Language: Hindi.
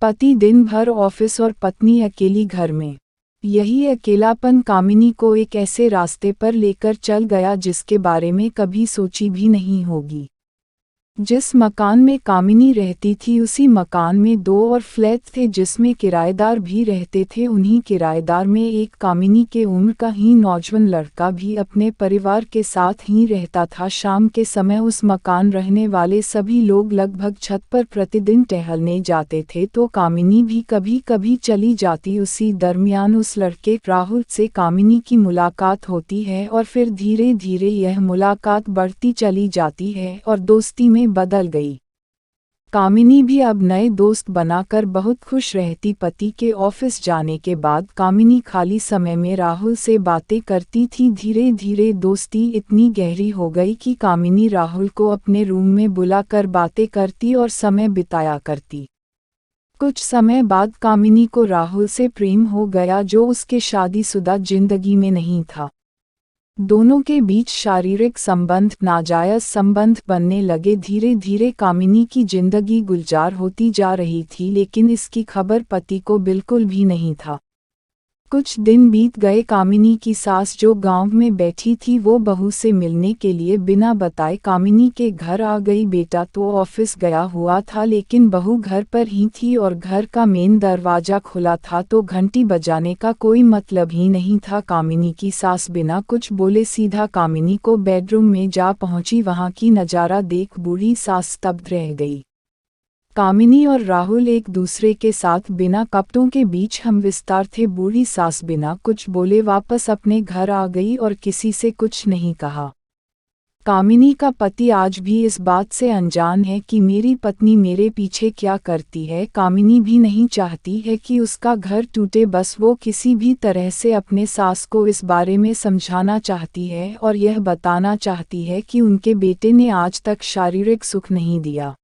पति दिन भर ऑफिस और पत्नी अकेली घर में। यही अकेलापन कामिनी को एक ऐसे रास्ते पर लेकर चल गया जिसके बारे में कभी सोची भी नहीं होगी। जिस मकान में कामिनी रहती थी उसी मकान में 2 और फ्लैट थे जिसमें किराएदार भी रहते थे। उन्हीं किराएदार में एक कामिनी के उम्र का ही नौजवान लड़का भी अपने परिवार के साथ ही रहता था। शाम के समय उस मकान रहने वाले सभी लोग लगभग छत पर प्रतिदिन टहलने जाते थे तो कामिनी भी कभी कभी चली जाती। उसी दरमियान उस लड़के राहुल से कामिनी की मुलाकात होती है और फिर धीरे धीरे यह मुलाकात बढ़ती चली जाती है और दोस्ती में बदल गई। कामिनी भी अब नए दोस्त बनाकर बहुत खुश रहती। पति के ऑफिस जाने के बाद कामिनी खाली समय में राहुल से बातें करती थी। धीरे धीरे दोस्ती इतनी गहरी हो गई कि कामिनी राहुल को अपने रूम में बुलाकर बातें करती और समय बिताया करती। कुछ समय बाद कामिनी को राहुल से प्रेम हो गया जो उसके शादीशुदा जिंदगी में नहीं था। दोनों के बीच शारीरिक संबंध नाजायज संबंध बनने लगे। धीरे धीरे कामिनी की जिंदगी गुलजार होती जा रही थी लेकिन इसकी खबर पति को बिल्कुल भी नहीं था। कुछ दिन बीत गए। कामिनी की सास जो गांव में बैठी थी वो बहू से मिलने के लिए बिना बताए कामिनी के घर आ गई। बेटा तो ऑफिस गया हुआ था लेकिन बहू घर पर ही थी और घर का मेन दरवाजा खुला था तो घंटी बजाने का कोई मतलब ही नहीं था। कामिनी की सास बिना कुछ बोले सीधा कामिनी को बेडरूम में जा पहुंची। वहां की नज़ारा देख बूढ़ी सास स्तब्ध रह गई। कामिनी और राहुल एक दूसरे के साथ बिना कपड़ों के बीच हमविस्तार थे। बूढ़ी सास बिना कुछ बोले वापस अपने घर आ गई और किसी से कुछ नहीं कहा। कामिनी का पति आज भी इस बात से अनजान है कि मेरी पत्नी मेरे पीछे क्या करती है। कामिनी भी नहीं चाहती है कि उसका घर टूटे, बस वो किसी भी तरह से अपने सास को इस बारे में समझाना चाहती है और यह बताना चाहती है कि उनके बेटे ने आज तक शारीरिक सुख नहीं दिया।